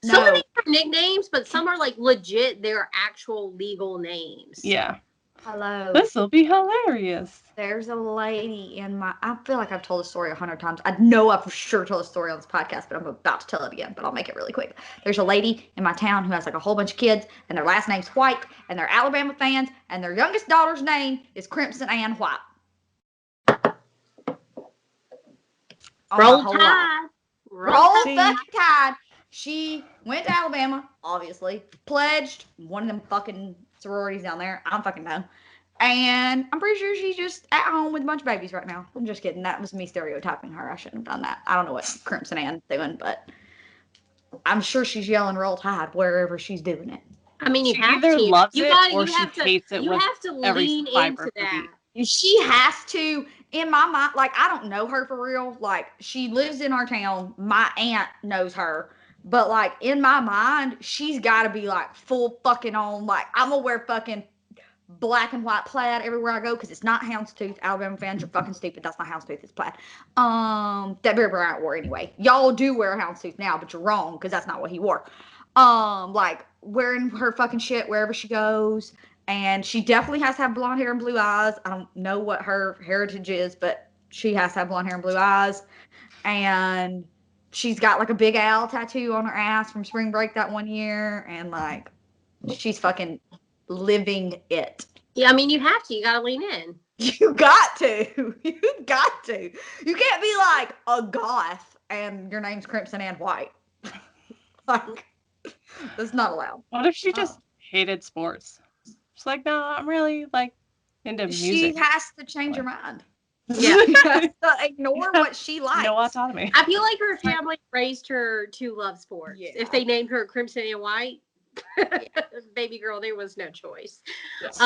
No. Some of these are nicknames, but some are like legit, they're actual legal names. Yeah. Hello. This will be hilarious. There's a lady in my, I feel like I've told the story 100 times. I know I've for sure told the story on this podcast, but I'm about to tell it again, but I'll make it really quick. There's a lady in my town who has like a whole bunch of kids, and their last name's White, and they're Alabama fans, and their youngest daughter's name is Crimson Ann White. Roll Tide. Roll fucking Tide. She went to Alabama, obviously, pledged one of them fucking sororities down there. I don't fucking know. And I'm pretty sure she's just at home with a bunch of babies right now. I'm just kidding. That was me stereotyping her. I shouldn't have done that. I don't know what Crimson Ann's doing, but I'm sure she's yelling Roll Tide wherever she's doing it. I mean, she either loves it or she hates it with every fiber. She has to, in my mind, like, I don't know her for real. Like, she lives in our town. My aunt knows her. But, like, in my mind, she's got to be, like, full fucking on. Like, I'm going to wear fucking black and white plaid everywhere I go because it's not houndstooth. Alabama fans are fucking stupid. That's not houndstooth. It's plaid. That Bear Bryant wore anyway. Y'all do wear houndstooth now, but you're wrong because that's not what he wore. Like, wearing her fucking shit wherever she goes. And she definitely has to have blonde hair and blue eyes. I don't know what her heritage is, but she has to have blonde hair and blue eyes. And she's got like a big owl tattoo on her ass from spring break that one year, and like she's fucking living it. Yeah, I mean, you have to. You got to lean in. You got to. You got to. You can't be like a goth and your name's Crimson and White. Like, that's not allowed. What if she just hated sports? She's like, no, I'm really like into music. She has to change her mind. Yeah. She has to ignore what she likes. No autonomy. I feel like her family raised her to love sports. Yeah. If they named her Crimson and White, baby girl, there was no choice. Yes.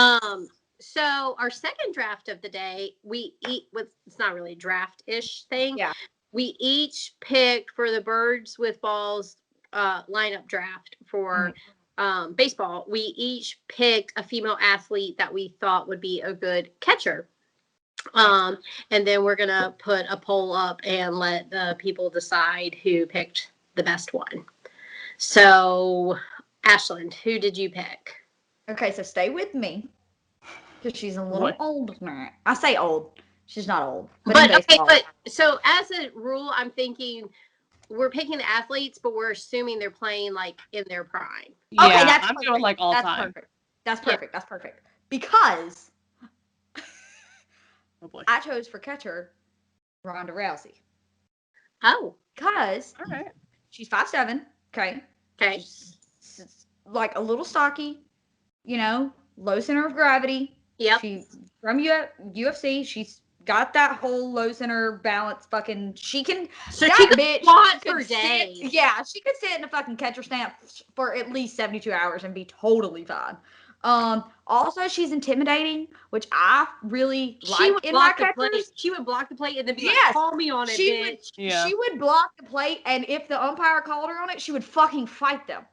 So our second draft of the day, we eat with, it's not really a draft-ish thing. Yeah. We each picked for the Birds with Balls lineup draft for baseball. We each picked a female athlete that we thought would be a good catcher. And then we're going to put a poll up and let the people decide who picked the best one. So, Ashland, who did you pick? Okay, so stay with me. Because she's a little old now. I say old. She's not old. But okay, but so as a rule, I'm thinking we're picking the athletes, but we're assuming they're playing like in their prime. Yeah, okay, that's I'm perfect. doing like all that's time. Perfect. That's perfect. That's perfect. Because Oh boy. I chose for catcher Ronda Rousey. Oh, Because All right. she's 5'7". Okay. okay. She's like a little stocky, you know, low center of gravity. Yep. She's from UFC. She's got that whole low center balance fucking. She can. So that she could bitch squat could for sit- days. Yeah, she could sit in a fucking catcher stance for at least 72 hours and be totally fine. Also, she's intimidating, which I really She like would in my block the plate. catchers. She would block the plate and then be Yes. like, "Call me on it, She bitch." would. Yeah. She would block the plate, and if the umpire called her on it, she would fucking fight them.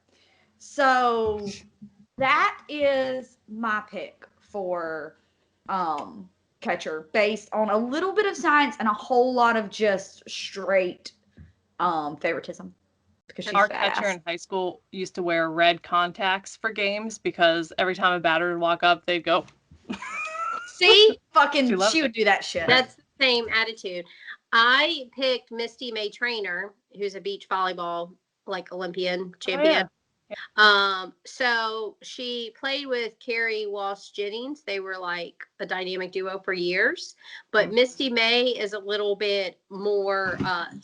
So that is my pick for catcher, based on a little bit of science and a whole lot of just straight favoritism. Because she's Our badass. catcher in high school used to wear red contacts for games because every time a batter would walk up, they'd go. See, fucking, loved she it. would do that shit. That's the same attitude. I picked Misty May Trainer, who's a beach volleyball like Olympian champion. So she played with Carrie Walsh Jennings. They were like a dynamic duo for years. But Misty May is a little bit more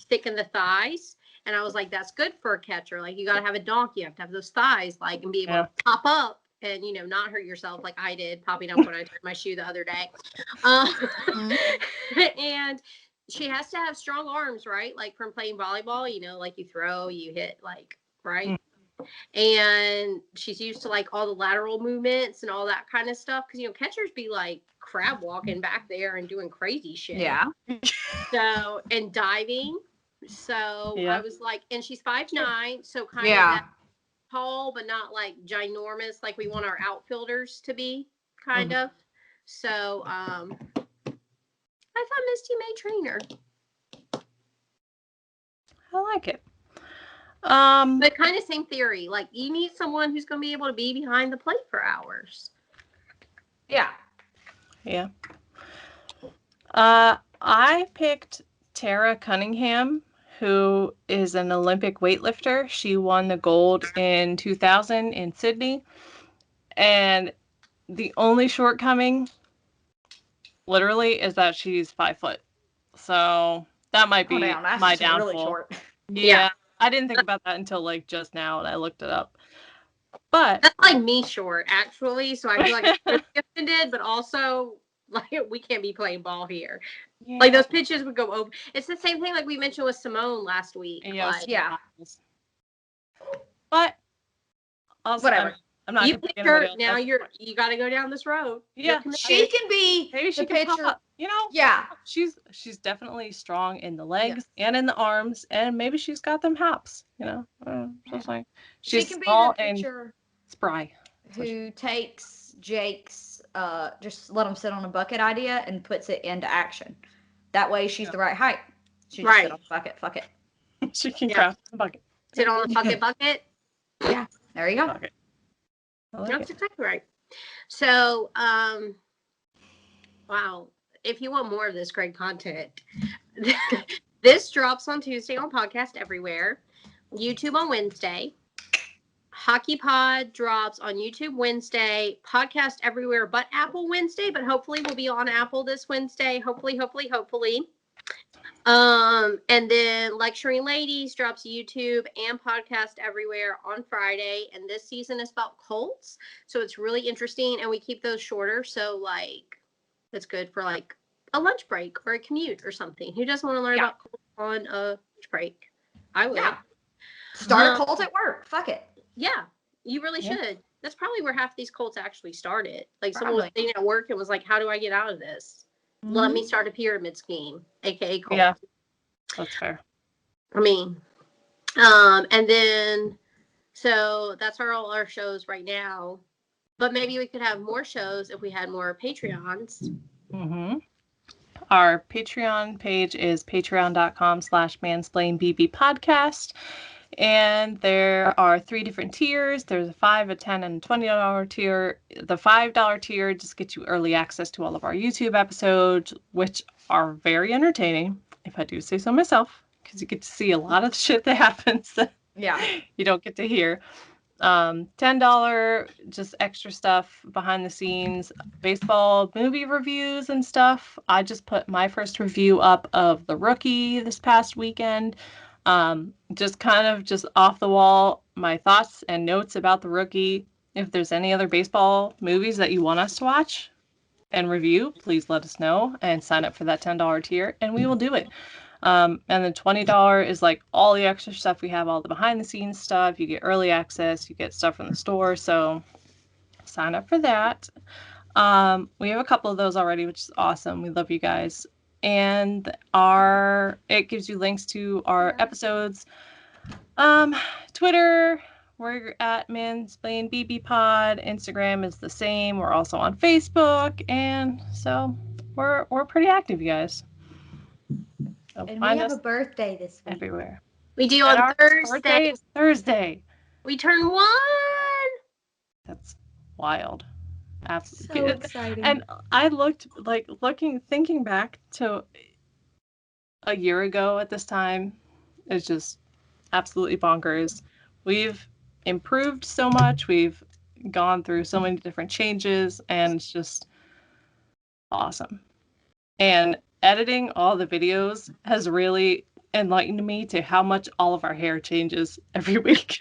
thick in the thighs. And I was like, that's good for a catcher. Like, you got to have a donkey. You have to have those thighs, like, and be able to pop up and, you know, not hurt yourself like I did, popping up when I turned my shoe the other day. And she has to have strong arms, right? Like, from playing volleyball, you know, like you throw, you hit, like, right? And she's used to like all the lateral movements and all that kind of stuff. Cause you know, catchers be like crab walking back there and doing crazy shit. Yeah. So, and diving. So I was like, and she's 5'9", so kind of that tall, but not like ginormous, like we want our outfielders to be, kind of. So I thought Misty May Trainer. I like it. But kind of same theory. Like, you need someone who's going to be able to be behind the plate for hours. Yeah. Yeah. I picked Tara Cunningham, who is an Olympic weightlifter. She won the gold in 2000 in Sydney. And the only shortcoming, literally, is that she's 5 foot. So that might be my downfall. Really short. Yeah. I didn't think about that until like just now, and I looked it up. But that's like me short, actually. So I feel like I'm offended, but also like we can't be playing ball here. Yeah. Like those pitches would go over. It's the same thing like we mentioned with Simone last week. Like, yeah. But also, whatever. I'm not. You picked her. Now you got to go down this road. Yeah, she can be. Maybe she can pop up. You know. Yeah. She's definitely strong in the legs and in the arms, and maybe she's got them hops. You know. Just like she's she can small be the pitcher and spry. Who takes Jake's just let him sit on a bucket idea and puts it into action. That way she's the right height. She just sit on the bucket. Fuck it. She can craft the bucket. Sit on the bucket. Yeah. There you go. Bucket. That's exactly right. So, wow. If you want more of this great content, This drops on Tuesday on Podcast Everywhere, YouTube on Wednesday. Hockey Pod drops on YouTube Wednesday, Podcast Everywhere but Apple Wednesday, but hopefully we'll be on Apple this Wednesday. Hopefully. And then Lecturin Ladies drops YouTube and Podcast Everywhere on Friday. And this season is about Colts. So it's really interesting. And we keep those shorter. So like, it's good for like a lunch break or a commute or something. Who doesn't want to learn about Colts on a lunch break? I would. Yeah. Start a Colts at work. Fuck it. Yeah, you really should. That's probably where half these Colts actually started. Like someone was sitting at work and was like, how do I get out of this? Mm-hmm. Let me start a pyramid scheme, aka Colts. Yeah, that's fair. I mean, and then, so that's all our shows right now. But maybe we could have more shows if we had more Patreons. Mm-hmm. Our Patreon page is patreon.com/mansplainbbpodcast. And there are 3 different tiers. There's a $5, a $10, and a $20 tier. The $5 tier just gets you early access to all of our YouTube episodes, which are very entertaining, if I do say so myself, because you get to see a lot of shit that happens that you don't get to hear. $10, just extra stuff behind the scenes, baseball movie reviews and stuff. I just put my first review up of The Rookie this past weekend. Just kind of just off the wall, my thoughts and notes about The Rookie. If there's any other baseball movies that you want us to watch and review, please let us know and sign up for that $10 tier and we will do it. And then $20 is like all the extra stuff we have, all the behind the scenes stuff. You get early access, you get stuff from the store. So sign up for that. We have a couple of those already, which is awesome. We love you guys. And it gives you links to our episodes. Twitter, we're at Mansplain BB Pod. Instagram is the same. We're also on Facebook, and so we're pretty active, you guys. So and we have a birthday this week. Everywhere. We do on Thursday. Birthday is Thursday. We turn 1. That's wild. Absolutely. So exciting. And I thinking back to a year ago at this time, it's just absolutely bonkers. We've improved so much. We've gone through so many different changes, and it's just awesome. And editing all the videos has really enlightened me to how much all of our hair changes every week.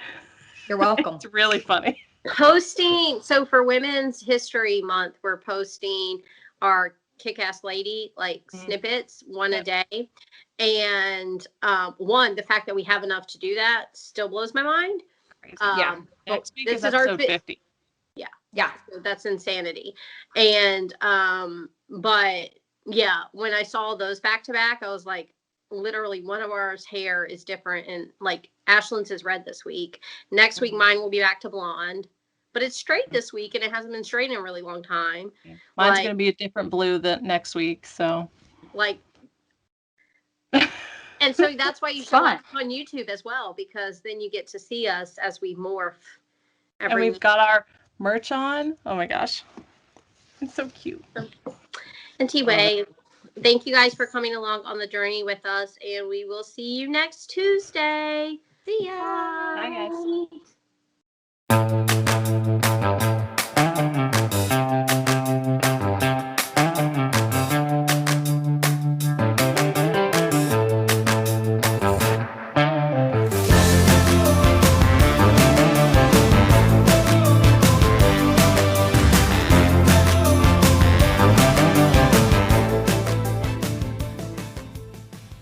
You're welcome. It's really funny. Posting, so for Women's History Month, we're posting our kick-ass lady snippets, one a day. And the fact that we have enough to do that still blows my mind. Next week is episode 50. Yeah, so that's insanity. And but yeah, when I saw those back to back, I was like, literally one of ours hair is different, and like Ashlyn's is red this week. Next week mine will be back to blonde, but it's straight this week, and it hasn't been straight in a really long time. Yeah. Mine's gonna be a different blue next week, so and so that's why you should watch on YouTube as well, because then you get to see us as we morph. And we've got our merch on. Oh my gosh, it's so cute. And T-Way, thank you guys for coming along on the journey with us, and we will see you next Tuesday. See ya. Bye guys.